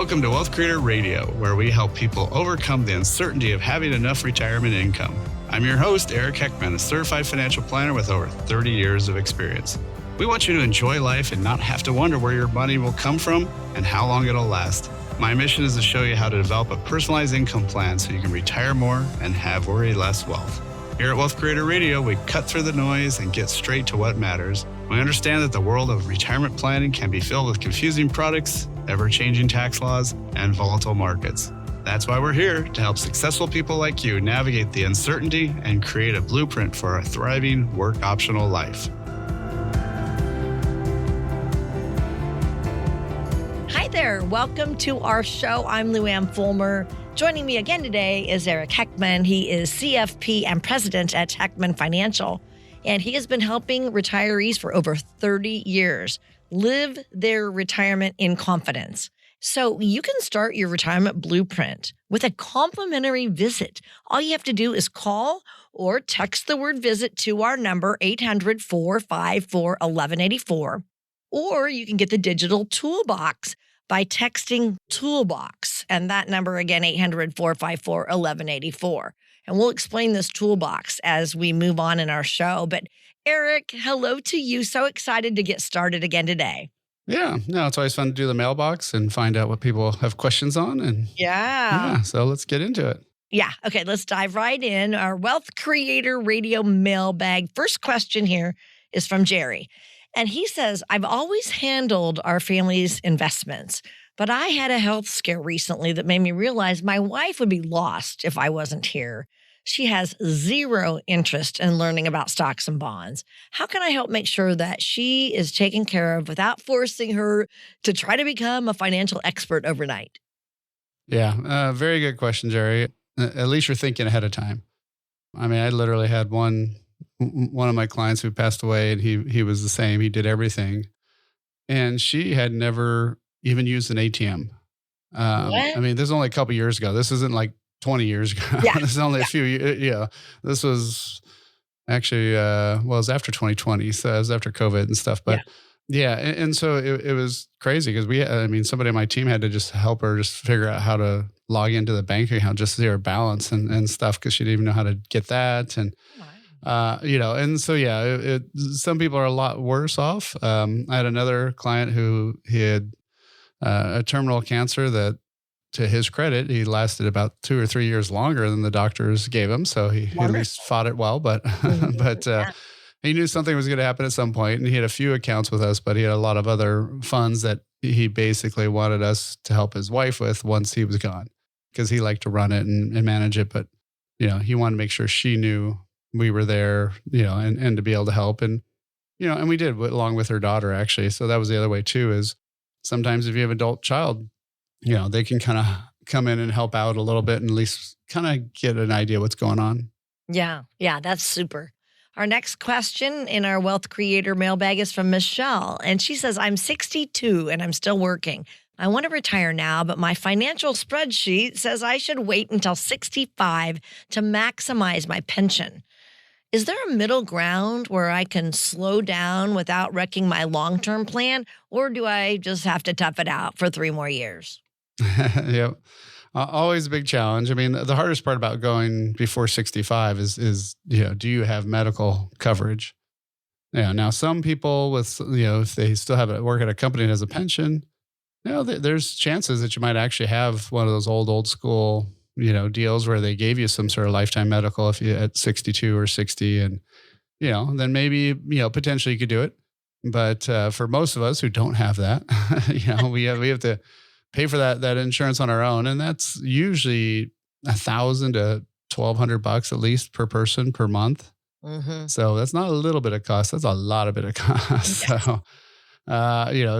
Welcome to Wealth Creator Radio, where we help people overcome the uncertainty of having enough retirement income. I'm your host, Eric Heckman, a certified financial planner with over 30 years of experience. We want you to enjoy life and not have to wonder where your money will come from and how long it'll last. My mission is to show you how to develop a personalized income plan so you can retire more and have worry less wealth. Here at Wealth Creator Radio, we cut through the noise and get straight to what matters. We understand that the world of retirement planning can be filled with confusing products, ever-changing tax laws, and volatile markets. That's why we're here to help successful people like you navigate the uncertainty and create a blueprint for a thriving, work-optional life. Hi there. Welcome to our show. I'm Luann Fulmer. Joining me again today is Eric Heckman. He is CFP and president at Heckman Financial, and he has been helping retirees for over 30 years live their retirement in confidence. So you can start your retirement blueprint with a complimentary visit. All you have to do is call or text the word visit to our number, 800-454-1184, or you can get the digital toolbox by texting toolbox, and that number again, 800-454-1184. And we'll explain this toolbox as we move on in our show. But Eric, hello to you. So excited to get started again today. Yeah, no, it's always fun to do the mailbox and find out what people have questions on. And yeah, so let's get into it. Yeah. Okay, let's dive right in. Our Wealth Creator Radio mailbag. First question here is from Jerry. And he says, I've always handled our family's investments, but I had a health scare recently that made me realize my wife would be lost if I wasn't here. She has zero interest in learning about stocks and bonds. How can I help make sure that she is taken care of without forcing her to try to become a financial expert overnight? Yeah, very good question, Jerry. At least you're thinking ahead of time. I mean, I literally had one of my clients who passed away, and he was the same. He did everything. And she had never even used an ATM. I mean, this is only a couple years ago. This isn't like 20 years ago. Yeah. This is only a few years. Yeah. This was actually, it was after 2020. So it was after COVID and stuff. But yeah. And so it was crazy because somebody on my team had to just help her just figure out how to log into the bank account, just see her balance and stuff, because she didn't even know how to get that. And and so, some people are a lot worse off. I had another client who he had a terminal cancer that, to his credit, he lasted about 2 or 3 years longer than the doctors gave him. So he at least fought it well, but he knew something was going to happen at some point, and he had a few accounts with us, but he had a lot of other funds that he basically wanted us to help his wife with once he was gone, because he liked to run it and manage it. But, he wanted to make sure she knew we were there, and to be able to help. And, and we did, along with her daughter, actually. So that was the other way too, is sometimes if you have an adult child, they can kind of come in and help out a little bit and at least kind of get an idea what's going on. Yeah, that's super. Our next question in our Wealth Creator mailbag is from Michelle. And she says, I'm 62 and I'm still working. I want to retire now, but my financial spreadsheet says I should wait until 65 to maximize my pension. Is there a middle ground where I can slow down without wrecking my long-term plan, or do I just have to tough it out for 3 more years? Yep. Always a big challenge. I mean, the hardest part about going before 65 is do you have medical coverage? Yeah. Now, some people with, if they still have work at a company that has a pension, there's chances that you might actually have one of those old school deals where they gave you some sort of lifetime medical if you at 62 or 60, and, then maybe, potentially you could do it. But for most of us who don't have that, we have to pay for that insurance on our own. And that's usually $1,000 to $1,200 at least per person per month. Mm-hmm. So that's not a little bit of cost. That's a lot of bit of cost. Yes. So,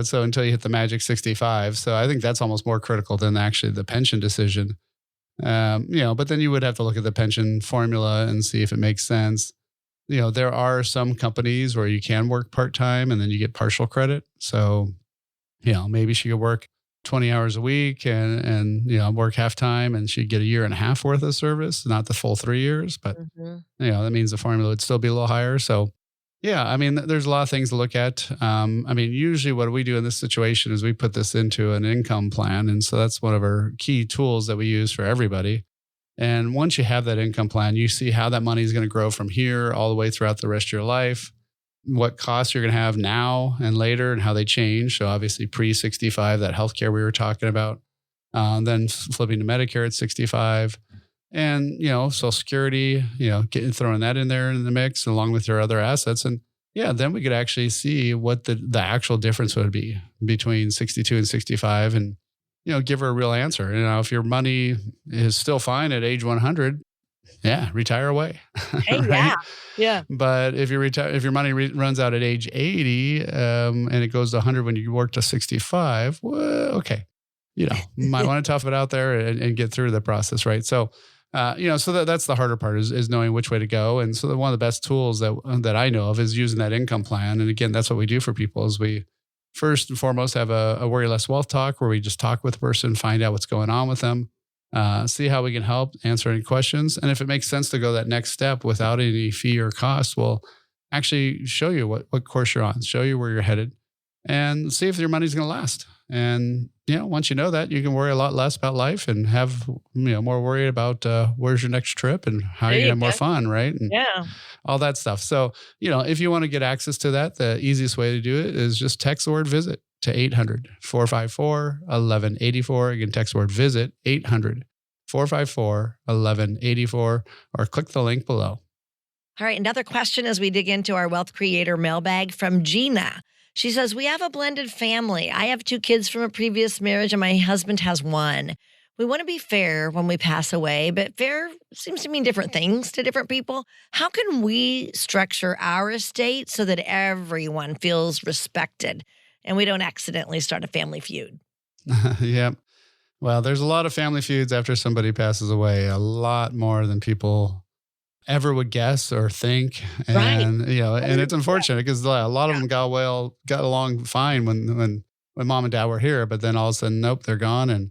so until you hit the magic 65. So I think that's almost more critical than actually the pension decision. But then you would have to look at the pension formula and see if it makes sense. There are some companies where you can work part-time and then you get partial credit. So, maybe she could work 20 hours a week and work half-time, and she'd get 1.5 years worth of service, not the full 3 years. But, that means the formula would still be a little higher. So Yeah, I mean, there's a lot of things to look at. I mean, usually what we do in this situation is we put this into an income plan. And so that's one of our key tools that we use for everybody. And once you have that income plan, you see how that money is going to grow from here all the way throughout the rest of your life, what costs you're going to have now and later and how they change. So obviously pre-65, that healthcare we were talking about, then flipping to Medicare at 65. And, Social Security, throwing that in there in the mix along with your other assets. And yeah, then we could actually see what the actual difference would be between 62 and 65 and, give her a real answer. If your money is still fine at age 100, yeah, retire away. Hey, right? Yeah. But if if your money runs out at age 80 and it goes to 100 when you work to 65, well, okay. Might want to tough it out there and get through the process, right? So, so that's the harder part is knowing which way to go. And so one of the best tools that I know of is using that income plan. And again, that's what we do for people is we first and foremost have a Worry Less Wealth Talk where we just talk with the person, find out what's going on with them, see how we can help, answer any questions. And if it makes sense to go that next step without any fee or cost, we'll actually show you what course you're on, show you where you're headed, and see if your money's going to last. And, once you know that, you can worry a lot less about life and have, more worry about where's your next trip and how you're going to have more fun, right? And all that stuff. So, if you want to get access to that, the easiest way to do it is just text the word visit to 800-454-1184. Again, text the word visit, 800-454-1184, or click the link below. All right. Another question as we dig into our Wealth Creator mailbag from Gina. She says, we have a blended family. I have 2 kids from a previous marriage and my husband has 1. We want to be fair when we pass away, but fair seems to mean different things to different people. How can we structure our estate so that everyone feels respected and we don't accidentally start a family feud? Yep. Well, there's a lot of family feuds after somebody passes away, a lot more than people ever would guess or think. And, and it's unfortunate because a lot of them got along fine when mom and dad were here, but then all of a sudden, nope, they're gone. And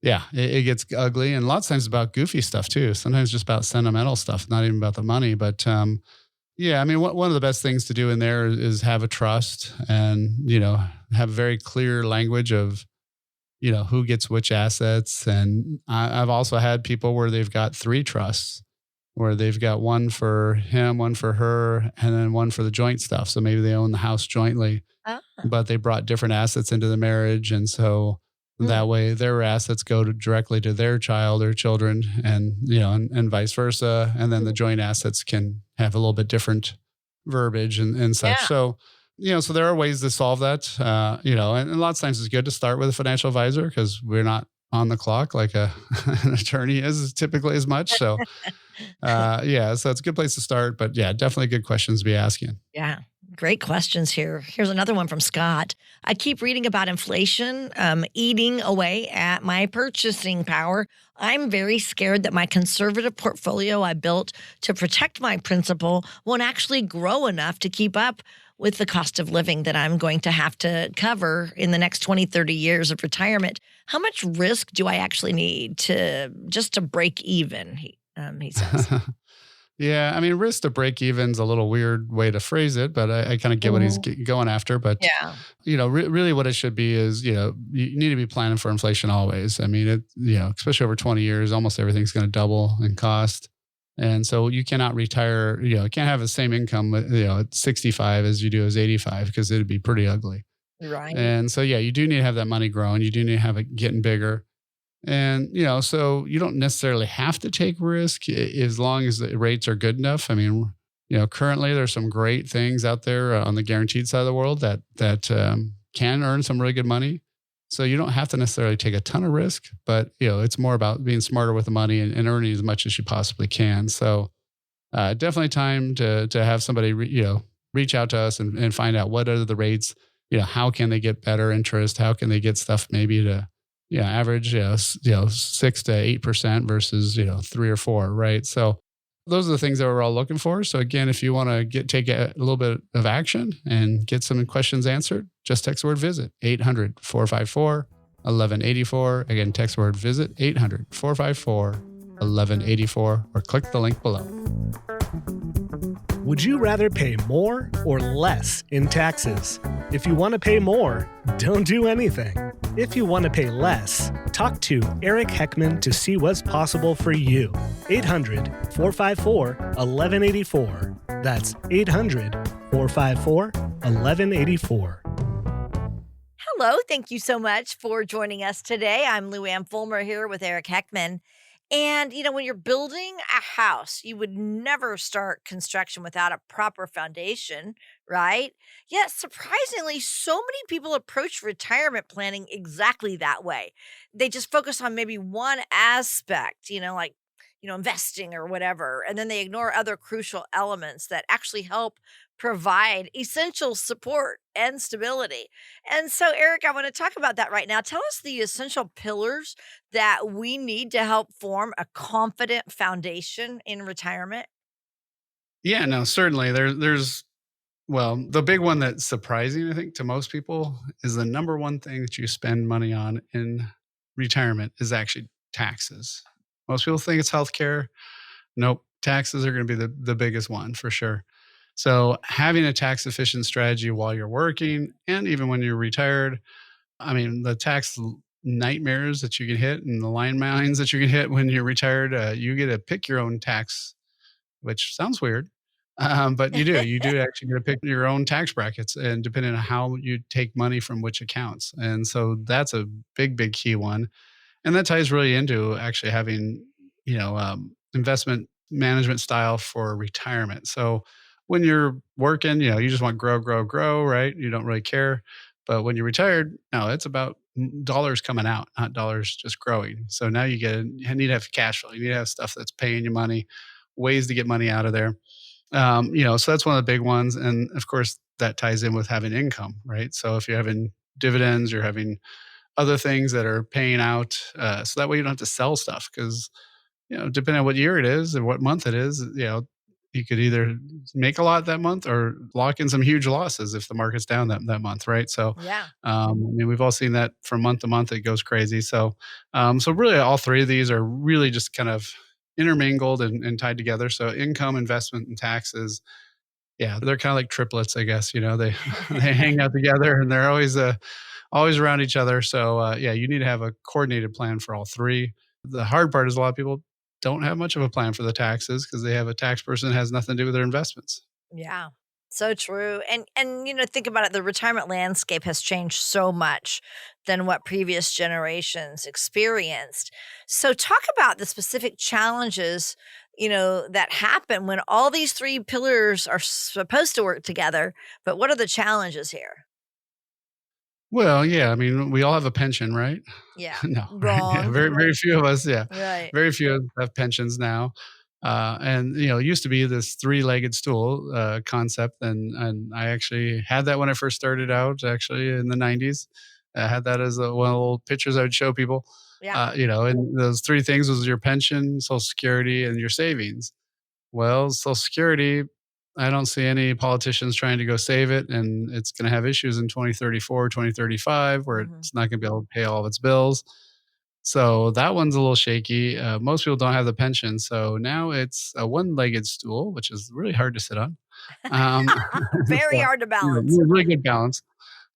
it gets ugly. And lots of times about goofy stuff too. Sometimes just about sentimental stuff, not even about the money. But one of the best things to do in there is have a trust and, have very clear language of, who gets which assets. And I've also had people where they've got 3 trusts, where they've got one for him, one for her, and then one for the joint stuff. So maybe they own the house jointly, but they brought different assets into the marriage. And so that way their assets go directly to their child or children and, and vice versa. And then the joint assets can have a little bit different verbiage and such. Yeah. So, so there are ways to solve that, and a lot of times it's good to start with a financial advisor because we're not on the clock like an attorney is typically as much. So, so it's a good place to start. But definitely good questions to be asking. Yeah, great questions here. Here's another one from Scott. I keep reading about inflation eating away at my purchasing power. I'm very scared that my conservative portfolio I built to protect my principal won't actually grow enough to keep up with the cost of living that I'm going to have to cover in the next 20, 30 years of retirement. How much risk do I actually need to break even? He says. Yeah, I mean, risk to break even is a little weird way to phrase it, but I kind of get what he's going after. But, really what it should be is, you need to be planning for inflation always. I mean, especially over 20 years, almost everything's going to double in cost. And so you cannot retire, can't have the same income, at 65 as you do as 85 because it'd be pretty ugly. Right. And so, you do need to have that money growing. You do need to have it getting bigger. And, so you don't necessarily have to take risk as long as the rates are good enough. I mean, currently there's some great things out there on the guaranteed side of the world that can earn some really good money. So you don't have to necessarily take a ton of risk, but it's more about being smarter with the money and earning as much as you possibly can. So definitely time to have somebody reach out to us and find out what are the rates. How can they get better interest? How can they get stuff maybe to average 6 to 8% versus 3 or 4, right? So those are the things that we're all looking for. So again, if you want to take a little bit of action and get some questions answered, just text the word visit, 800-454-1184. Again, text the word visit, 800-454-1184, or click the link below. Would you rather pay more or less in taxes? If you want to pay more, don't do anything. If you want to pay less, talk to Eric Heckman to see what's possible for you. 800-454-1184. That's 800-454-1184. Hello, thank you so much for joining us today. I'm Lou Ann Fulmer here with Eric Heckman. And, when you're building a house, you would never start construction without a proper foundation, right? Yet, surprisingly, so many people approach retirement planning exactly that way. They just focus on maybe one aspect, like, investing or whatever, and then they ignore other crucial elements that actually help provide essential support and stability. And so, Eric, I want to talk about that right now. Tell us the essential pillars that we need to help form a confident foundation in retirement. Yeah, no, certainly. Well, the big one that's surprising, I think, to most people is the number one thing that you spend money on in retirement is actually taxes. Most people think it's healthcare. Nope, taxes are going to be the biggest one for sure. So having a tax efficient strategy while you're working and even when you're retired, I mean, the tax nightmares that you can hit and the line mines that you can hit when you're retired, you get to pick your own tax, which sounds weird. But you do. You do actually get to pick your own tax brackets and depending on how you take money from which accounts. And so that's a big, big key one. And that ties really into actually having, investment management style for retirement. So when you're working, you just want grow, grow, grow, right? You don't really care. But when you're retired, no, it's about dollars coming out, not dollars just growing. So now you need to have cash flow. You need to have stuff that's paying you money, ways to get money out of there. So that's one of the big ones. And of course, that ties in with having income, right? So if you're having dividends, you're having other things that are paying out. So that way you don't have to sell stuff because, depending on what year it is and what month it is, you could either make a lot that month or lock in some huge losses if the market's down that month, right? So, Yeah. we've all seen that from month to month, it goes crazy. So really all three of these are really just kind of intermingled and tied together. So income, investment, and taxes. Yeah, they're kind of like triplets, I guess. They they hang out together and they're always around each other. So you need to have a coordinated plan for all three. The hard part is a lot of people don't have much of a plan for the taxes because they have a tax person that has nothing to do with their investments. Yeah. So true. And think about it, the retirement landscape has changed so much than what previous generations experienced. So talk about the specific challenges, that happen when all these three pillars are supposed to work together, but what are the challenges here? Well, yeah, I mean, we all have a pension, right? Yeah. No, right? Yeah, Wrong. very, very few of us. Yeah, Right. very few of us have pensions now. And it used to be this three-legged stool concept, and I actually had that when I first started out, actually in the '90s. I had that as one of the little pictures I would show people. Yeah. And those three things was your pension, Social Security, and your savings. Well, Social Security, I don't see any politicians trying to go save it, and it's going to have issues in 2034, 2035, where Mhm. it's not going to be able to pay all of its bills. So that one's a little shaky. Most people don't have the pension, so now it's a one-legged stool, which is really hard to sit on. Um, Very so, hard to balance. really good balance.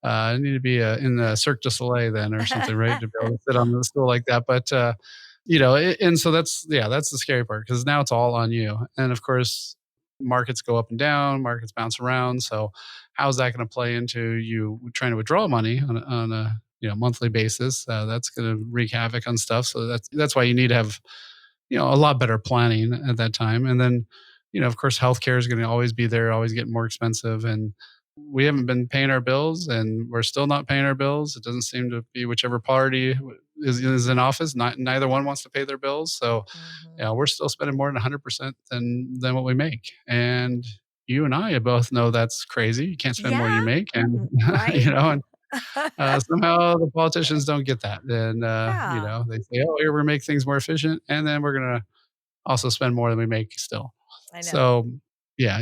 I need to be in the Cirque du Soleil then or something, right, to be able to sit on the stool like that. But and so that's the scary part because now it's all on you. And of course, markets go up and down, markets bounce around. So how's that going to play into you trying to withdraw money on a monthly basis? That's going to wreak havoc on stuff. So that's why you need to have a lot better planning at that time. And then of course, healthcare is going to always be there, always get more expensive, and we haven't been paying our bills, and we're still not paying our bills. It doesn't seem to be whichever party is in office. Neither one wants to pay their bills. So Mhm. we're still spending more than 100% than what we make. And you and I both know that's crazy. You can't spend more than you Yeah. make, and Right. and somehow the politicians don't get that. And Yeah. they say, "Oh, here we're make things more efficient," and then we're gonna also spend more than we make still. I know. So yeah,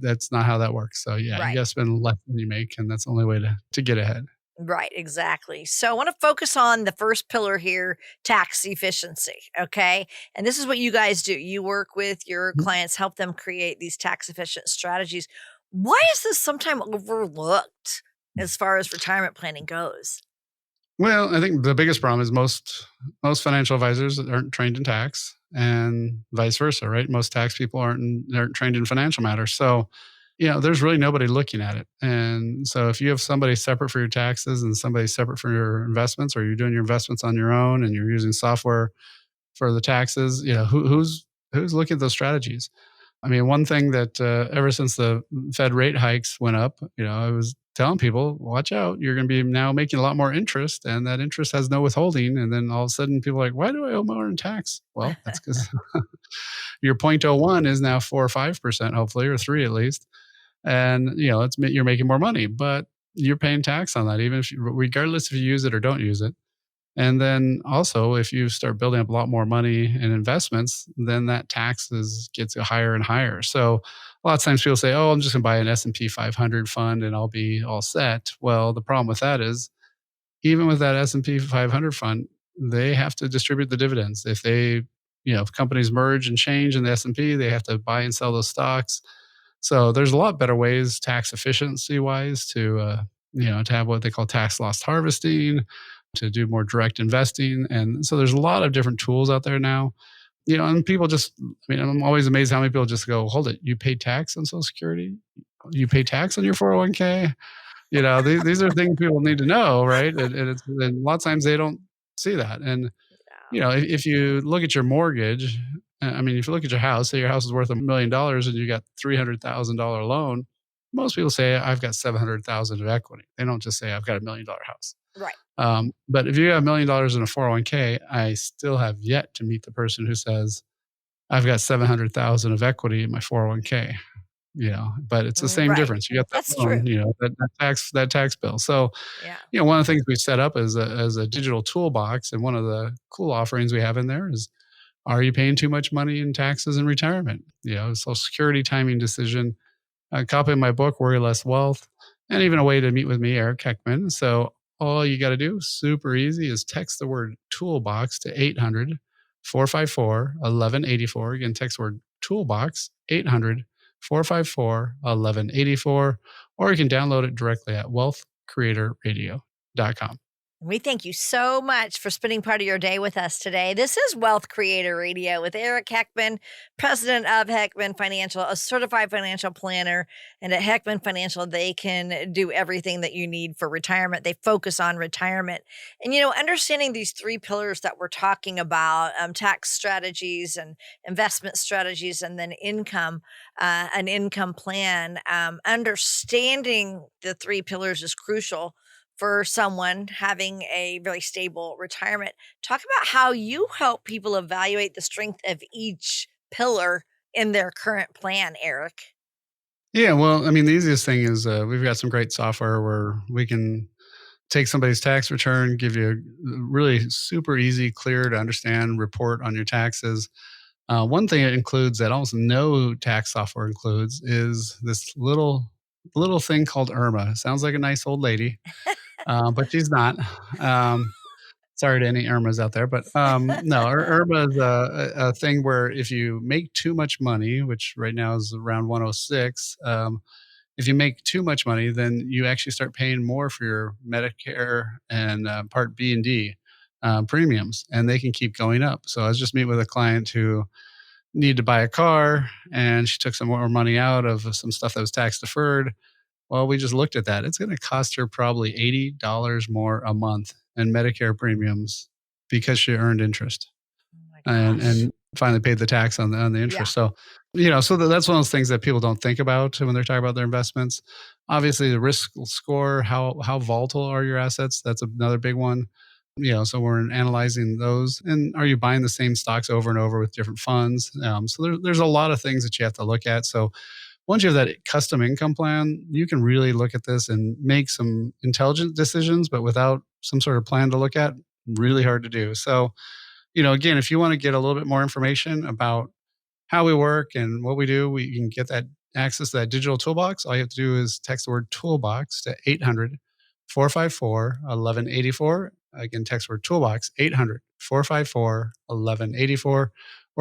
that's not how that works. So yeah, you Right. gotta spend less than you make, and that's the only way to get ahead. Right, exactly. So I want to focus on the first pillar here, tax efficiency. Okay. And this is what you guys do. You work with your clients, help them create these tax efficient strategies. Why is this sometimes overlooked as far as retirement planning goes? Well, I think the biggest problem is most financial advisors aren't trained in tax, and vice versa, right? Most tax people aren't trained in financial matters. So, there's really nobody looking at it. And so, if you have somebody separate for your taxes and somebody separate for your investments, or you're doing your investments on your own and you're using software for the taxes, who's looking at those strategies? I mean, one thing that ever since the Fed rate hikes went up, I was telling people, watch out, you're going to be now making a lot more interest, and that interest has no withholding. And then all of a sudden, people are like, why do I owe more in tax? Well, that's because your point oh 0.01 is now 4 or 5%, hopefully, or 3 at least. And, you're making more money, but you're paying tax on that, even if regardless if you use it or don't use it. And then also, if you start building up a lot more money in investments, then that taxes gets higher and higher. So a lot of times people say, "Oh, I'm just going to buy an S&P 500 fund and I'll be all set." Well, the problem with that is, even with that S&P 500 fund, they have to distribute the dividends. If companies merge and change in the S&P, they have to buy and sell those stocks. So there's a lot better ways, tax efficiency wise, to have what they call tax loss harvesting, to do more direct investing. And so there's a lot of different tools out there now. And people I'm always amazed how many people just go, hold it, you pay tax on Social Security? You pay tax on your 401k? These are things people need to know, right? And a lot of times they don't see that. And, if you look at your mortgage, if you look at your house, say your house is worth $1 million and you got $300,000 loan, most people say, I've got 700,000 of equity. They don't just say, I've got $1 million house. Right. But if you have $1 million in a 401k, I still have yet to meet the person who says, I've got 700,000 of equity in my 401k. But it's the same Right. difference. You got that That's loan, true. that tax bill. So, Yeah. one of the things we set up as a digital toolbox, and one of the cool offerings we have in there is, are you paying too much money in taxes in retirement? Social Security timing decision. A copy of my book, Worry Less Wealth, and even a way to meet with me, Eric Heckman. So all you got to do, super easy, is text the word toolbox to 800-454-1184. Again, text the word toolbox, 800-454-1184, or you can download it directly at wealthcreatorradio.com. We thank you so much for spending part of your day with us today. This is Wealth Creator Radio with Eric Heckman, president of Heckman Financial, a certified financial planner. And at Heckman Financial, they can do everything that you need for retirement. They focus on retirement. And, understanding these three pillars that we're talking about, tax strategies and investment strategies, and then an income plan, understanding the three pillars is crucial for someone having a really stable retirement. Talk about how you help people evaluate the strength of each pillar in their current plan, Eric. Yeah, well, the easiest thing is we've got some great software where we can take somebody's tax return, give you a really super easy, clear to understand report on your taxes. One thing it includes that almost no tax software includes is this little thing called Irma. Sounds like a nice old lady. But she's not. Sorry to any Irmas out there, but no, Irma is a thing where if you make too much money, which right now is around 106, if you make too much money, then you actually start paying more for your Medicare and Part B and D premiums, and they can keep going up. So I was just meeting with a client who needed to buy a car, and she took some more money out of some stuff that was tax deferred. Well, we just looked at that. It's going to cost her probably $80 more a month in Medicare premiums because she earned interest Oh my and finally paid the tax on the interest. So, that's one of those things that people don't think about when they're talking about their investments. Obviously, the risk score, how volatile are your assets? That's another big one. So we're analyzing those. And are you buying the same stocks over and over with different funds? So there's a lot of things that you have to look at. So once you have that custom income plan, you can really look at this and make some intelligent decisions, but without some sort of plan to look at, really hard to do. So, again, if you want to get a little bit more information about how we work and what we do, we can get that access to that digital toolbox. All you have to do is text the word toolbox to 800-454-1184. Again, text word toolbox 800-454-1184 or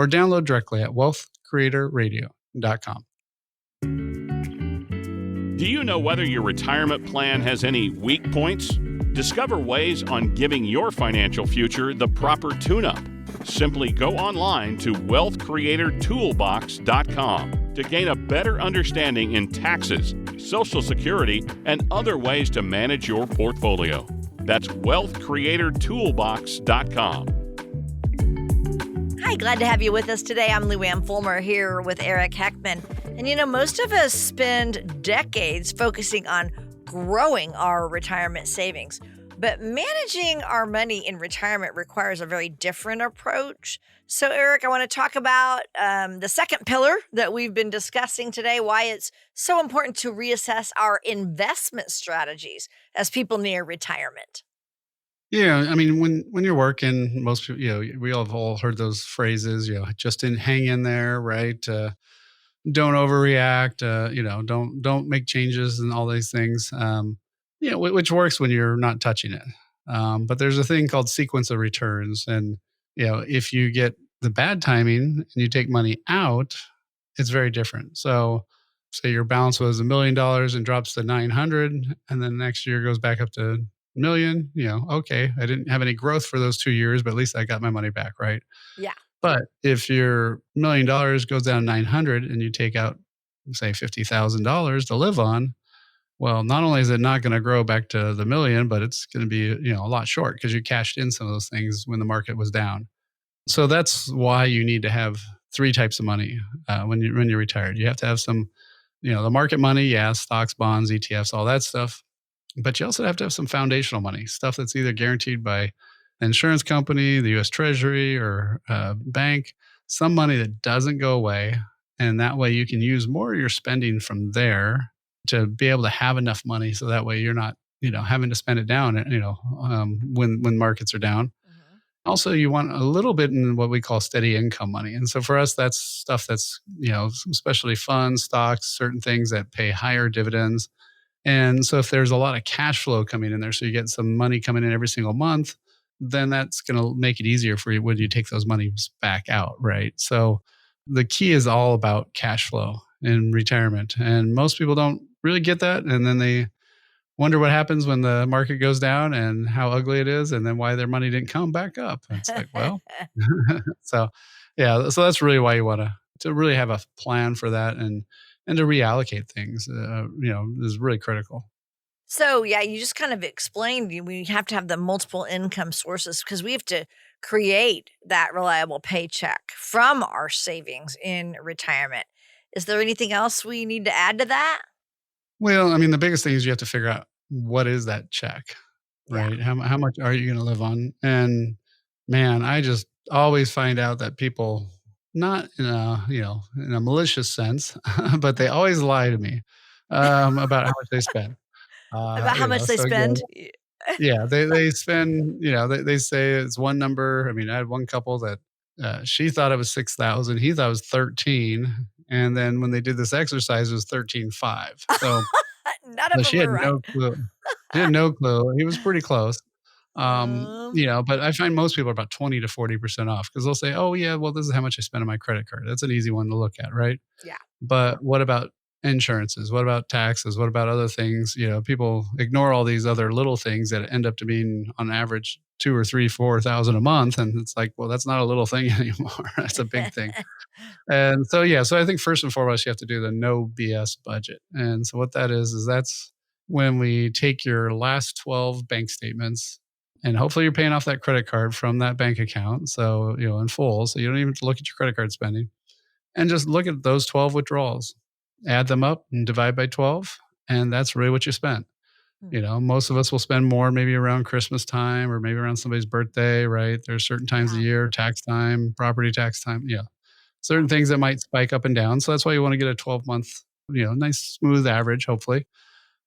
download directly at wealthcreatorradio.com. Do you know whether your retirement plan has any weak points? Discover ways on giving your financial future the proper tune-up. Simply go online to wealthcreatortoolbox.com to gain a better understanding in taxes, Social Security, and other ways to manage your portfolio. That's wealthcreatortoolbox.com. Hi, glad to have you with us today. I'm Lou Ann Fulmer here with Eric Heckman. And most of us spend decades focusing on growing our retirement savings. But managing our money in retirement requires a very different approach. So, Eric, I want to talk about the second pillar that we've been discussing today, why it's so important to reassess our investment strategies as people near retirement. Yeah, I mean, when you're working, most people, we all have all heard those phrases, hang in there, right? Don't overreact, don't make changes and all these things, which works when you're not touching it. But there's a thing called sequence of returns. And, if you get the bad timing and you take money out, it's very different. So say your balance was $1 million and drops to 900, and then next year goes back up to million, okay, I didn't have any growth for those 2 years, but at least I got my money back, right? Yeah. But if your $1 million goes down to 900 and you take out, say, $50,000 to live on, well, not only is it not going to grow back to the million, but it's going to be, a lot short because you cashed in some of those things when the market was down. So that's why you need to have three types of money when you're retired. You have to have some, the market money, stocks, bonds, ETFs, all that stuff. But you also have to have some foundational money, stuff that's either guaranteed by an insurance company, the U.S. Treasury, or bank, some money that doesn't go away. And that way you can use more of your spending from there to be able to have enough money. So that way you're not, having to spend it down, when markets are down. Mm-hmm. Also, you want a little bit in what we call steady income money. And so for us, that's stuff that's, especially funds, stocks, certain things that pay higher dividends. And so if there's a lot of cash flow coming in there, so you get some money coming in every single month, then that's going to make it easier for you when you take those monies back out, right? So the key is all about cash flow in retirement. And most people don't really get that. And then they wonder what happens when the market goes down and how ugly it is, and then why their money didn't come back up. And it's like, well, so that's really why you want to really have a plan for that and to reallocate things, is really critical. So, you just kind of explained we have to have the multiple income sources because we have to create that reliable paycheck from our savings in retirement. Is there anything else we need to add to that? Well, I mean, the biggest thing is you have to figure out what is that check, right? Yeah. How much are you going to live on? And man, I just always find out that people, not in a malicious sense, but they always lie to me about how much they spend. About how much they so spend? yeah, they spend, they say it's one number. I mean, I had one couple that she thought it was 6,000, he thought it was 13, and then when they did this exercise, it was 13,500. So, None of she them had are right. no clue. She had no clue. He was pretty close. Um, But I find most people are about 20 to 40% off because they'll say, oh, yeah, well, this is how much I spend on my credit card. That's an easy one to look at, right? Yeah. But what about insurances? What about taxes? What about other things? People ignore all these other little things that end up to being on average 2 or 3, 4,000 a month. And it's like, well, that's not a little thing anymore. That's a big thing. And so I think first and foremost, you have to do the no BS budget. And so what that is that's when we take your last 12 bank statements, and hopefully you're paying off that credit card from that bank account. So, in full. So you don't even have to look at your credit card spending, and just look at those 12 withdrawals, add them up and divide by 12. And that's really what you spent. Most of us will spend more maybe around Christmas time or maybe around somebody's birthday, right? There's certain times of the year, tax time, property tax time. Yeah. Certain things that might spike up and down. So that's why you want to get a 12-month, nice smooth average, hopefully.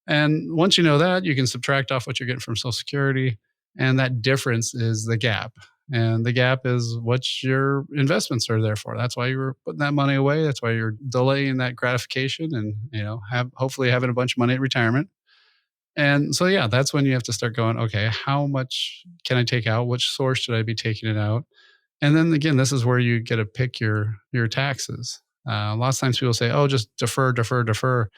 And once you know that, you can subtract off what you're getting from Social Security. And that difference is the gap. And the gap is what your investments are there for. That's why you're putting that money away. That's why you're delaying that gratification and, hopefully having a bunch of money at retirement. And so, yeah, that's when you have to start going, okay, how much can I take out? Which source should I be taking it out? And then again, this is where you get to pick your taxes. Lots of times people say, oh, just defer, defer, defer.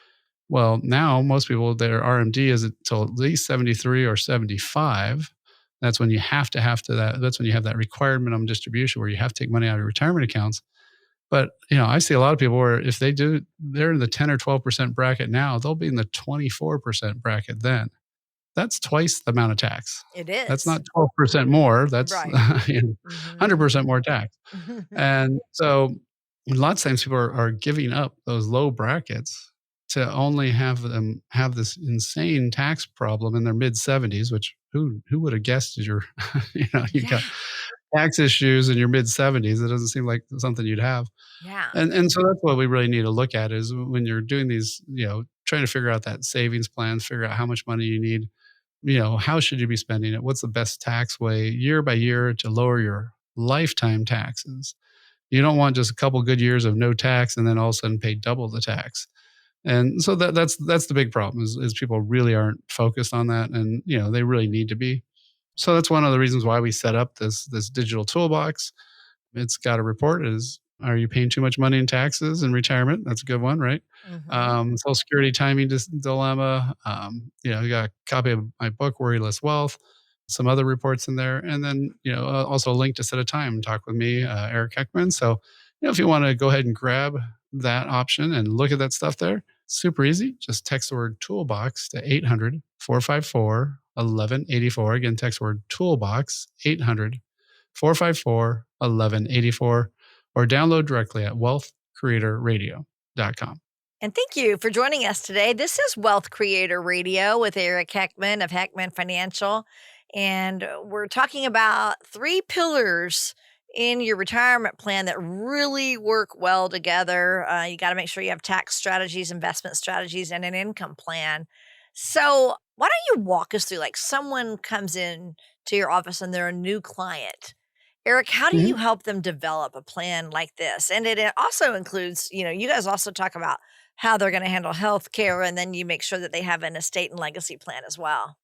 Well, now most people, their RMD is until at least 73 or 75. That's when you have to that. That's when you have that required minimum distribution where you have to take money out of your retirement accounts. But, I see a lot of people where if they're in the 10 or 12% bracket now, they'll be in the 24% bracket then. That's twice the amount of tax. It That's is. not 12% more. That's Right. 100% more tax. And so lots of times people are giving up those low brackets to only have them have this insane tax problem in their mid 70s, which who would have guessed is your, you got tax issues in your mid 70s. It doesn't seem like something you'd have. Yeah. And so that's what we really need to look at is when you're doing these, trying to figure out that savings plan, figure out how much money you need, how should you be spending it? What's the best tax way year by year to lower your lifetime taxes? You don't want just a couple good years of no tax and then all of a sudden pay double the tax. And so that's the big problem is people really aren't focused on that. And, they really need to be. So that's one of the reasons why we set up this digital toolbox. It's got a report are you paying too much money in taxes in retirement? That's a good one, right? Social Security timing dilemma. You got a copy of my book, Worry Less Wealth, some other reports in there. And then, also a link to set a time and talk with me, Eric Heckman. So, if you want to go ahead and grab that option and look at that stuff there, super easy. Just text the word toolbox to 800-454-1184. Again, text the word toolbox, 800-454-1184, or download directly at wealthcreatorradio.com. And thank you for joining us today. This is Wealth Creator Radio with Eric Heckman of Heckman Financial. And we're talking about 3 pillars in your retirement plan that really work well together. You got to make sure you have tax strategies, investment strategies, and an income plan. So why don't you walk us through, like someone comes in to your office and they're a new client. Eric, how do you help them develop a plan like this? And it also includes, you guys also talk about how they're going to handle health care, and then you make sure that they have an estate and legacy plan as well.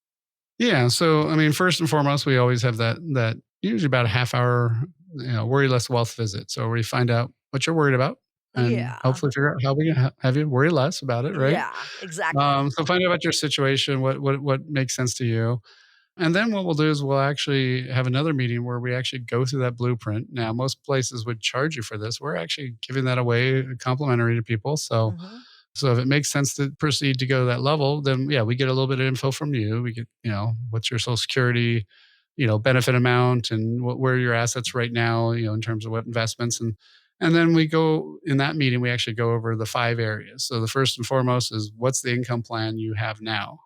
Yeah. So, first and foremost, we always have that usually about a half hour, worry less wealth visit. So we find out what you're worried about and hopefully figure out how we can have you worry less about it. Right. Yeah, exactly. So find out about your situation, what makes sense to you. And then what we'll do is we'll actually have another meeting where we actually go through that blueprint. Now, most places would charge you for this. We're actually giving that away complimentary to people. So So if it makes sense to proceed to go to that level, then we get a little bit of info from you. We get, what's your Social Security, benefit amount and where are your assets right now, in terms of what investments. And then we go in that meeting, we actually go over the 5 areas. So the first and foremost is what's the income plan you have now?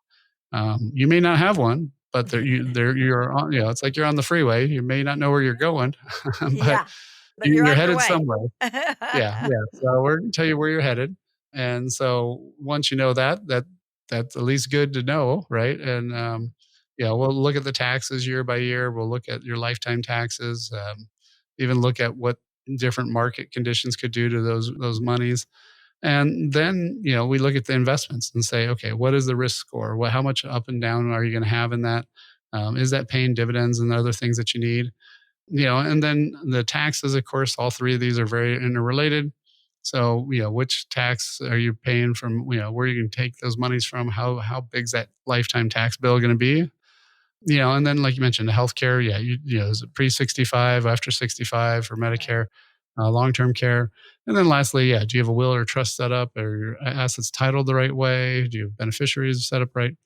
You may not have one, but you're on, it's like you're on the freeway. You may not know where you're going, but you're headed somewhere. Yeah. So we're going to tell you where you're headed. And so once you know that's at least good to know, right? And we'll look at the taxes year by year. We'll look at your lifetime taxes, even look at what different market conditions could do to those monies. And then, we look at the investments and say, okay, what is the risk score? How much up and down are you going to have in that? Is that paying dividends and other things that you need? And then the taxes, of course, all 3 of these are very interrelated. So, which tax are you paying from, where you can take those monies from? How big's that lifetime tax bill going to be? And then like you mentioned, the healthcare, is it pre-65, after 65 for Medicare, long-term care? And then lastly, do you have a will or trust set up? Are your assets titled the right way? Do you have beneficiaries set up right?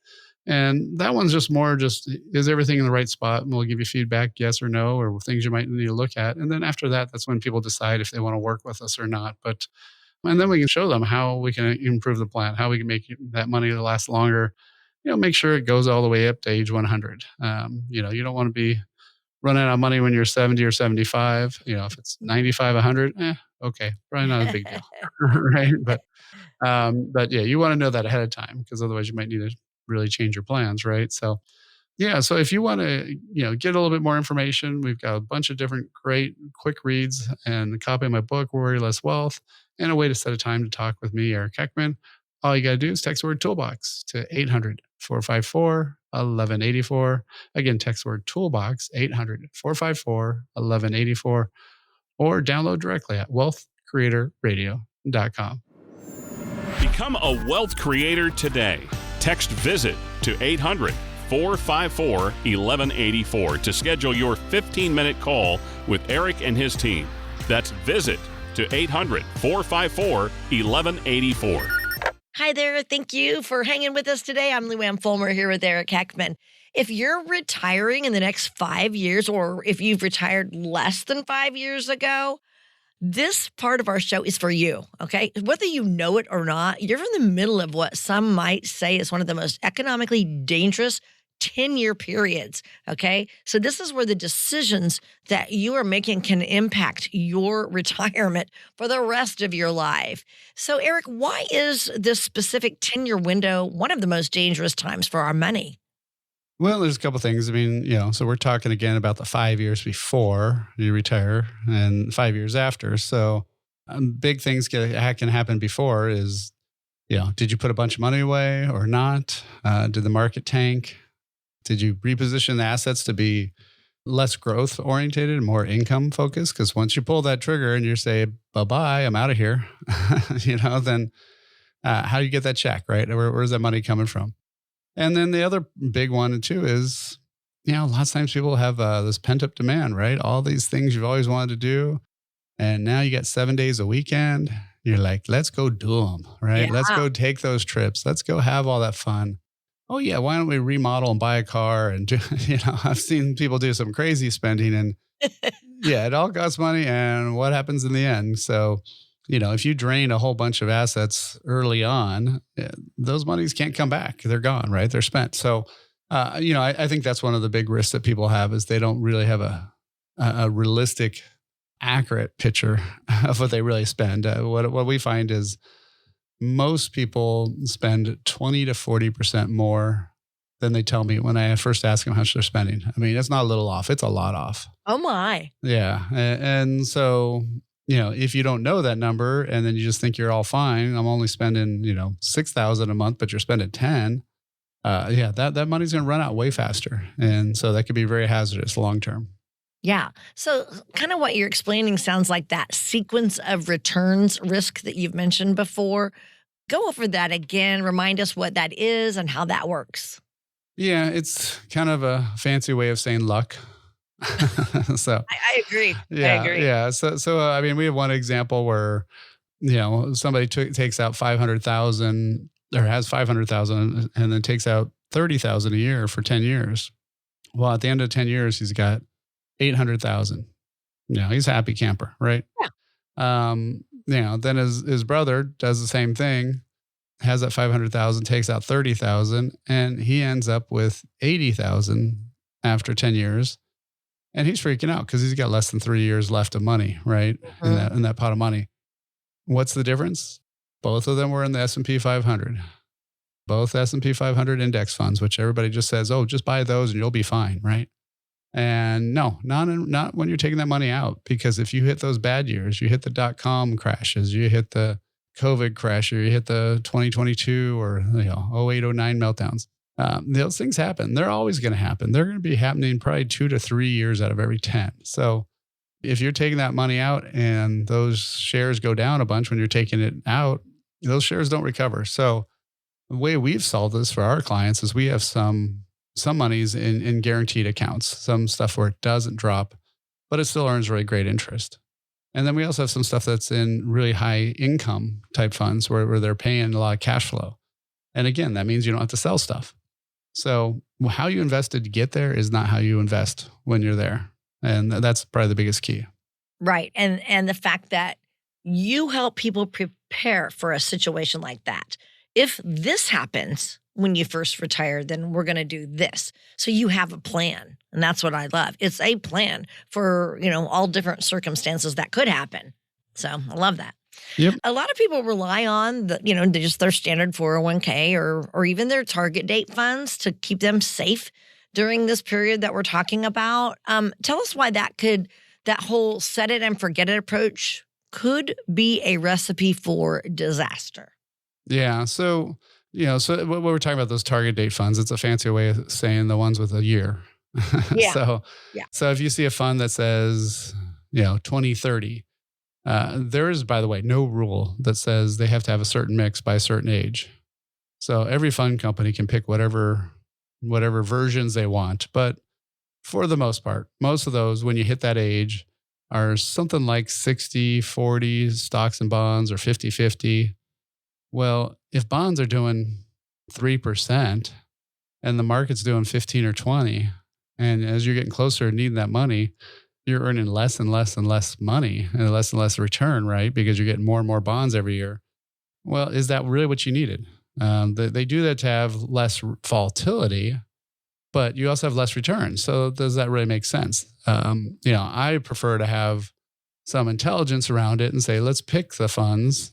And that one's just more is everything in the right spot? And we'll give you feedback, yes or no, or things you might need to look at. And then after that, that's when people decide if they want to work with us or not. And then we can show them how we can improve the plan, how we can make that money last longer, make sure it goes all the way up to age 100. You don't want to be running out of money when you're 70 or 75. If it's 95, 100, okay, probably not a big deal, right? But you want to know that ahead of time because otherwise you might need to really change your plans, right? So, so if you want to, get a little bit more information, we've got a bunch of different great quick reads and a copy of my book, Worry Less Wealth, and a way to set a time to talk with me, Eric Heckman. All you got to do is text the word toolbox to 800-454-1184. Again, text word toolbox 800-454-1184 or download directly at wealthcreatorradio.com. Become a wealth creator today. Text VISIT to 800-454-1184 to schedule your 15-minute call with Eric and his team. That's VISIT to 800-454-1184. Hi there. Thank you for hanging with us today. I'm Luann Fulmer here with Eric Heckman. If you're retiring in the next 5 years, or if you've retired less than 5 years ago, this part of our show is for you, okay? Whether you know it or not, you're in the middle of what some might say is one of the most economically dangerous 10-year periods, okay? So this is where the decisions that you are making can impact your retirement for the rest of your life. So Eric, why is this specific 10-year window one of the most dangerous times for our money? Well, there's a couple things. I mean, so we're talking again about the 5 years before you retire and 5 years after. So big things can happen before is, did you put a bunch of money away or not? Did the market tank? Did you reposition the assets to be less growth oriented and more income focused? Because once you pull that trigger and you say, bye-bye, I'm out of here, then how do you get that check, right? Where's that money coming from? And then the other big one too is, lots of times people have this pent up demand, right? All these things you've always wanted to do. And now you got 7 days a weekend. You're like, let's go do them, right? Yeah. Let's go take those trips. Let's go have all that fun. Oh yeah, why don't we remodel and buy a car? And do, I've seen people do some crazy spending and yeah, it all costs money. And what happens in the end? So, if you drain a whole bunch of assets early on, those monies can't come back. They're gone, right? They're spent. So, I think that's one of the big risks that people have is they don't really have a realistic, accurate picture of what they really spend. What we find is most people spend 20 to 40% more than they tell me when I first ask them how much they're spending. I mean, it's not a little off, it's a lot off. Oh my. Yeah. And so, if you don't know that number and then you just think you're all fine, I'm only spending, $6,000 a month, but you're spending 10. That money's going to run out way faster. And so that could be very hazardous long term. Yeah. So kind of what you're explaining sounds like that sequence of returns risk that you've mentioned before. Go over that again. Remind us what that is and how that works. Yeah, it's kind of a fancy way of saying luck. So I agree. Yeah, I agree. Yeah. So I mean, we have one example where, somebody takes out 500,000 or has 500,000 and then takes out 30,000 a year for 10 years. Well, at the end of 10 years, he's got 800,000. He's a happy camper, right? Yeah. Then his brother does the same thing, has that 500,000, takes out 30,000, and he ends up with 80,000 after 10 years. And he's freaking out because he's got less than 3 years left of money, right? In that pot of money. What's the difference? Both of them were in the S&P 500. Both S&P 500 index funds, which everybody just says, oh, just buy those and you'll be fine, right? And no, not when you're taking that money out, because if you hit those bad years, you hit the .com crashes, you hit the COVID crash, or you hit the 2022 or 08, 09 meltdowns. Those things happen. They're always going to happen. They're going to be happening probably 2 to 3 years out of every 10. So if you're taking that money out and those shares go down a bunch when you're taking it out, those shares don't recover. So the way we've solved this for our clients is we have some monies in guaranteed accounts, some stuff where it doesn't drop, but it still earns really great interest. And then we also have some stuff that's in really high income type funds where they're paying a lot of cash flow. And again, that means you don't have to sell stuff. So how you invested to get there is not how you invest when you're there. And that's probably the biggest key. Right. And the fact that you help people prepare for a situation like that. If this happens when you first retire, then we're going to do this. So you have a plan. And that's what I love. It's a plan for, all different circumstances that could happen. So I love that. Yep. A lot of people rely on just their standard 401k or even their target date funds to keep them safe during this period that we're talking about. Tell us why that whole set it and forget it approach could be a recipe for disaster. Yeah. So, So what we're talking about, those target date funds, it's a fancy way of saying the ones with a year. Yeah. So if you see a fund that says, 2030, there is, by the way, no rule that says they have to have a certain mix by a certain age. So every fund company can pick whatever versions they want. But for the most part, most of those, when you hit that age, are something like 60-40 stocks and bonds or 50-50. Well, if bonds are doing 3% and the market's doing 15 or 20, and as you're getting closer to needing that money, you're earning less and less and less money and less return, right? Because you're getting more and more bonds every year. Well, is that really what you needed? They do that to have less volatility, but you also have less return. So does that really make sense? I prefer to have some intelligence around it and say, let's pick the funds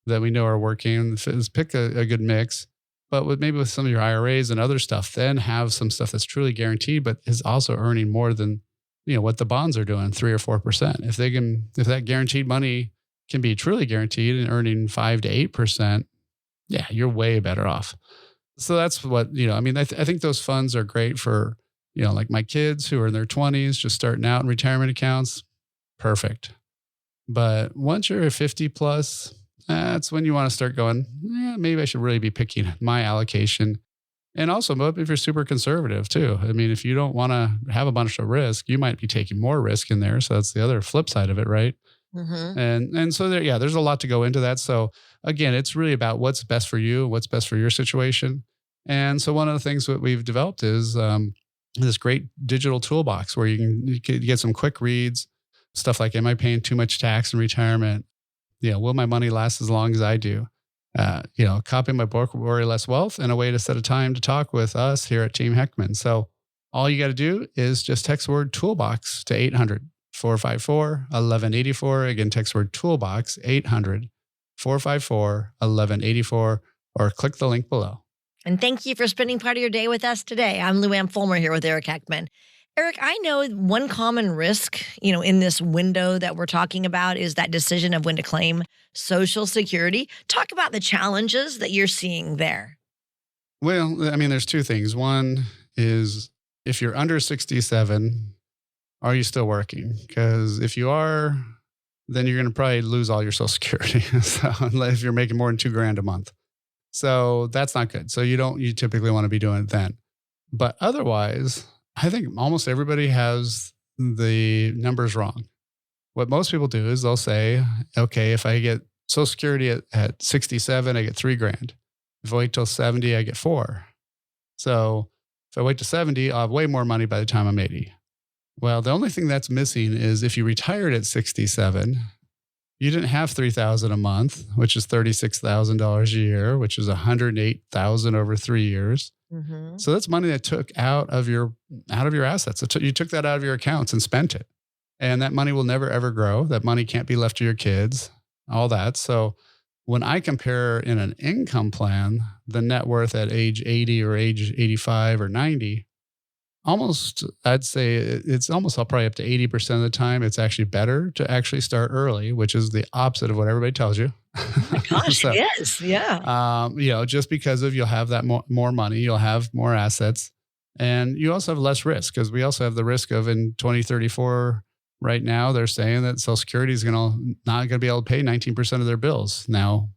that we know are working. Let's pick a good mix. But with some of your IRAs and other stuff, then have some stuff that's truly guaranteed, but is also earning more than what the bonds are doing, 3 or 4%. If that guaranteed money can be truly guaranteed and earning 5 to 8%, yeah, you're way better off. So that's what I think those funds are great for like my kids who are in their 20s, just starting out in retirement accounts. Perfect. But once you're 50 plus, that's when you want to start going, maybe I should really be picking my allocation. And also, if you're super conservative too. I mean, if you don't want to have a bunch of risk, you might be taking more risk in there. So that's the other flip side of it, right? Mm-hmm. And so there's a lot to go into that. So again, it's really about what's best for you, what's best for your situation. And so one of the things that we've developed is this great digital toolbox where you can get some quick reads, stuff like, am I paying too much tax in retirement? Will my money last as long as I do? Copy my book, Worry Less Wealth, and a way to set a time to talk with us here at Team Heckman. So all you got to do is just text the word toolbox to 800-454-1184. Again, text the word toolbox, 800-454-1184, or click the link below. And thank you for spending part of your day with us today. I'm Lou Ann Fulmer here with Eric Heckman. Eric, I know one common risk, in this window that we're talking about is that decision of when to claim Social Security. Talk about the challenges that you're seeing there. Well, there's two things. One is if you're under 67, are you still working? Because if you are, then you're going to probably lose all your Social Security. So if you're making more than $2,000 a month. So that's not good. So you typically want to be doing it then. But otherwise, I think almost everybody has the numbers wrong. What most people do is they'll say, okay, if I get Social Security at 67, I get $3,000. If I wait till 70, I get $4,000. So if I wait to 70, I'll have way more money by the time I'm 80. Well, the only thing that's missing is if you retired at 67, you didn't have $3,000 a month, which is $36,000 a year, which is $108,000 over 3 years. Mm-hmm. So that's money that took out of your assets. You took that out of your accounts and spent it. And that money will never, ever grow. That money can't be left to your kids, all that. So when I compare in an income plan, the net worth at age 80 or age 85 or 90, I'd say it's almost probably up to 80% of the time, it's actually better to actually start early, which is the opposite of what everybody tells you. Oh my gosh, it is. Yeah. Just because you'll have that more money, you'll have more assets, and you also have less risk because we also have the risk of in 2034 right now, they're saying that Social Security is not going to be able to pay 19% of their bills. Now,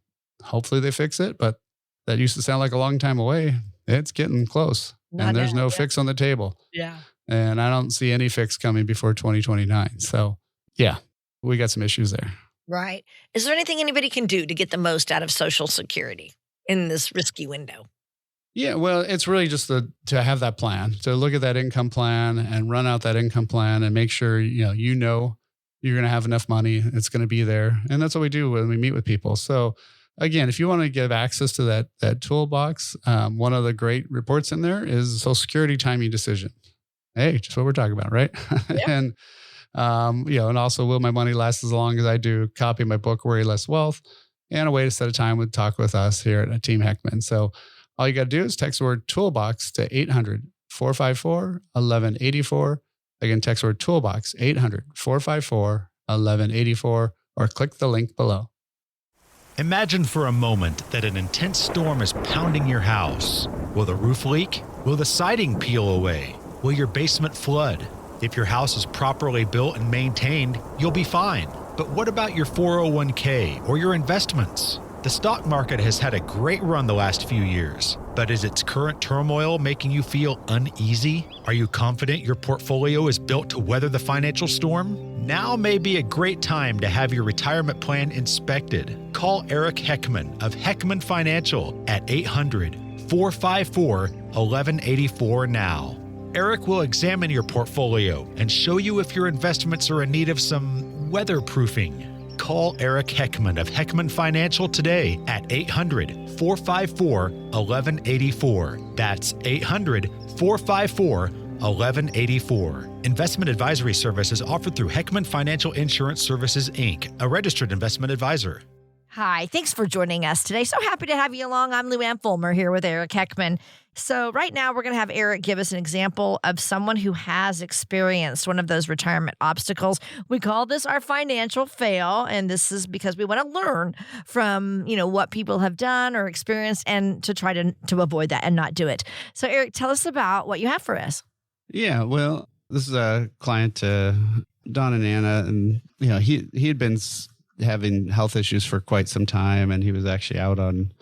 hopefully they fix it, but that used to sound like a long time away. It's getting close. And there's no fix on the table. Yeah. And I don't see any fix coming before 2029. So yeah, we got some issues there. Right. Is there anything anybody can do to get the most out of Social Security in this risky window? Yeah, well, it's really just to have that plan, to look at that income plan and run out that income plan and make sure, you're going to have enough money. It's going to be there. And that's what we do when we meet with people. So again, if you want to give access to that toolbox, one of the great reports in there is Social Security timing decision. Hey, just what we're talking about, right? Yep. And also, will my money last as long as I do? Copy my book, Worry Less Wealth, and a way to set a time to talk with us here at Team Heckman. So all you got to do is text the word toolbox to 800-454-1184. Again, text the word toolbox, 800-454-1184, or click the link below. Imagine for a moment that an intense storm is pounding your house. Will the roof leak? Will the siding peel away? Will your basement flood? If your house is properly built and maintained, you'll be fine. But what about your 401k or your investments? The stock market has had a great run the last few years, but is its current turmoil making you feel uneasy? Are you confident your portfolio is built to weather the financial storm? Now may be a great time to have your retirement plan inspected. Call Eric Heckman of Heckman Financial at 800-454-1184 now. Eric will examine your portfolio and show you if your investments are in need of some weatherproofing. Call Eric Heckman of Heckman Financial today at 800-454-1184. That's 800-454-1184. Investment advisory service is offered through Heckman Financial Insurance Services, Inc., a registered investment advisor. Hi, thanks for joining us today. So happy to have you along. I'm Luann Fulmer here with Eric Heckman. So right now we're going to have Eric give us an example of someone who has experienced one of those retirement obstacles. We call this our financial fail, and this is because we want to learn from, what people have done or experienced and to try to avoid that and not do it. So Eric, tell us about what you have for us. Yeah, well, this is a client, Don and Anna, and he had been having health issues for quite some time, and he was actually out on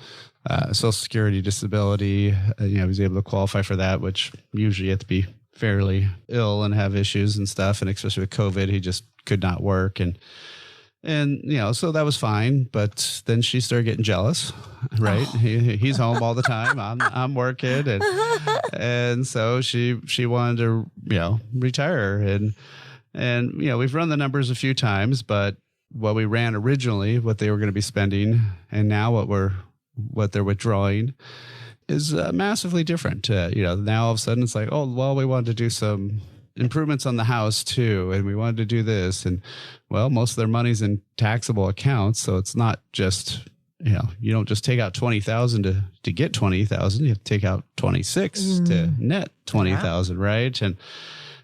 Social Security disability. He was able to qualify for that, which usually you have to be fairly ill and have issues and stuff. And especially with COVID, he just could not work. And so that was fine. But then she started getting jealous, right? Oh. He's home all the time. I'm working. And so she wanted to, retire. And we've run the numbers a few times, but what we ran originally, what they were going to be spending, and now what they're withdrawing is massively different. Now all of a sudden it's like, oh, well, we wanted to do some improvements on the house too, and we wanted to do this, and well, most of their money's in taxable accounts, so it's not just you don't just take out $20,000 to get $20,000. You have to take out 26 to net 20,000, right?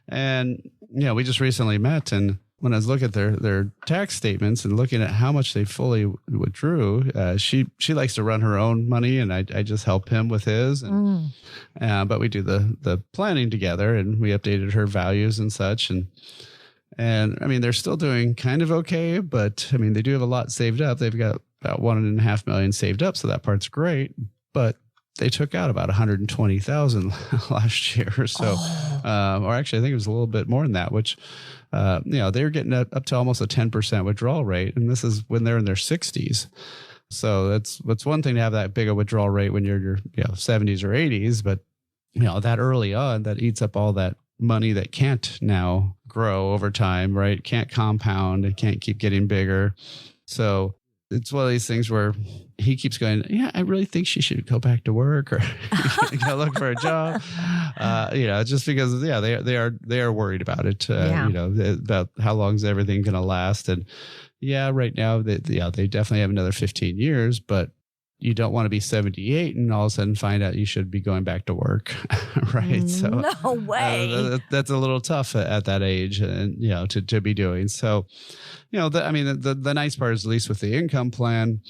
And we just recently met, and when I was looking at their tax statements and looking at how much they fully withdrew, she likes to run her own money, and I just help him with his. But we do the planning together, and we updated her values and such. And I mean, they're still doing kind of okay, but I mean, they do have a lot saved up. They've got about $1.5 million saved up, so that part's great. But they took out about $120,000 last year, so or actually, I think it was a little bit more than that, which. They're getting up to almost a 10% withdrawal rate, and this is when they're in their 60s. So that's one thing to have that big a withdrawal rate when you're in your 70s or 80s, but that early on, that eats up all that money that can't now grow over time, right? Can't compound, it can't keep getting bigger. So it's one of these things where he keeps going, yeah, I really think she should go back to work or go look for a job. Just because, they are worried about it, about how long is everything going to last. And right now, they definitely have another 15 years, but you don't want to be 78 and all of a sudden find out you should be going back to work, right? So no way. That's a little tough at that age, and to be doing. So, the nice part is, at least with the income plan,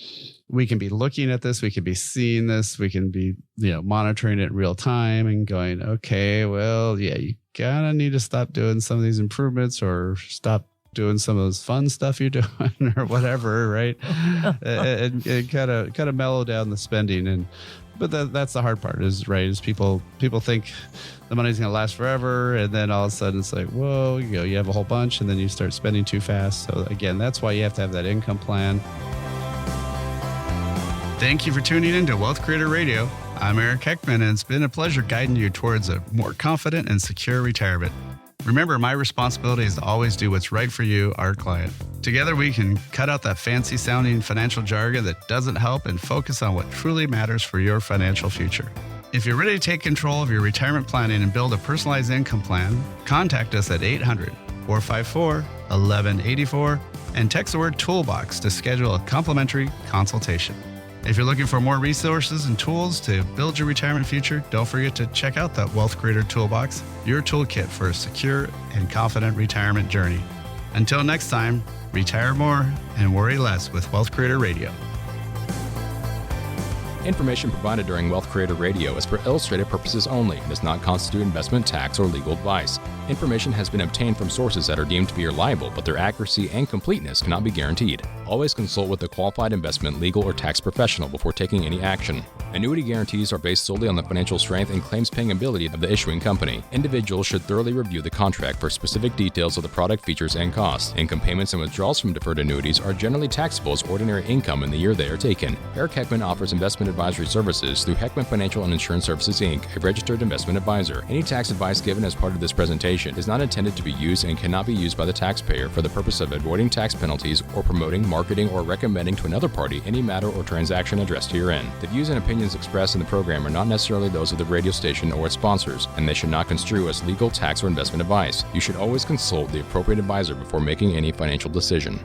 we can be looking at this, we can be seeing this, we can be monitoring it in real time and going, okay, well, you gotta need to stop doing some of these improvements or stop doing some of those fun stuff you're doing or whatever, right? and kind of mellow down the spending. But that's the hard part is people think the money's going to last forever. And then all of a sudden it's like, whoa, you have a whole bunch and then you start spending too fast. So again, that's why you have to have that income plan. Thank you for tuning in to Wealth Creator Radio. I'm Eric Heckman, and it's been a pleasure guiding you towards a more confident and secure retirement. Remember, my responsibility is to always do what's right for you, our client. Together, we can cut out that fancy-sounding financial jargon that doesn't help and focus on what truly matters for your financial future. If you're ready to take control of your retirement planning and build a personalized income plan, contact us at 800-454-1184 and text the word Toolbox to schedule a complimentary consultation. If you're looking for more resources and tools to build your retirement future, don't forget to check out that Wealth Creator Toolbox, your toolkit for a secure and confident retirement journey. Until next time, retire more and worry less with Wealth Creator Radio. Information provided during Wealth Creator Radio is for illustrative purposes only and does not constitute investment, tax, or legal advice. Information has been obtained from sources that are deemed to be reliable, but their accuracy and completeness cannot be guaranteed. Always consult with a qualified investment, legal, or tax professional before taking any action. Annuity guarantees are based solely on the financial strength and claims-paying ability of the issuing company. Individuals should thoroughly review the contract for specific details of the product features and costs. Income payments and withdrawals from deferred annuities are generally taxable as ordinary income in the year they are taken. Eric Heckman offers investment advisory services through Heckman Financial and Insurance Services, Inc., a registered investment advisor. Any tax advice given as part of this presentation is not intended to be used and cannot be used by the taxpayer for the purpose of avoiding tax penalties or promoting, marketing, or recommending to another party any matter or transaction addressed herein. The views and opinions expressed in the program are not necessarily those of the radio station or its sponsors, and they should not construe as legal, tax, or investment advice. You should always consult the appropriate advisor before making any financial decision.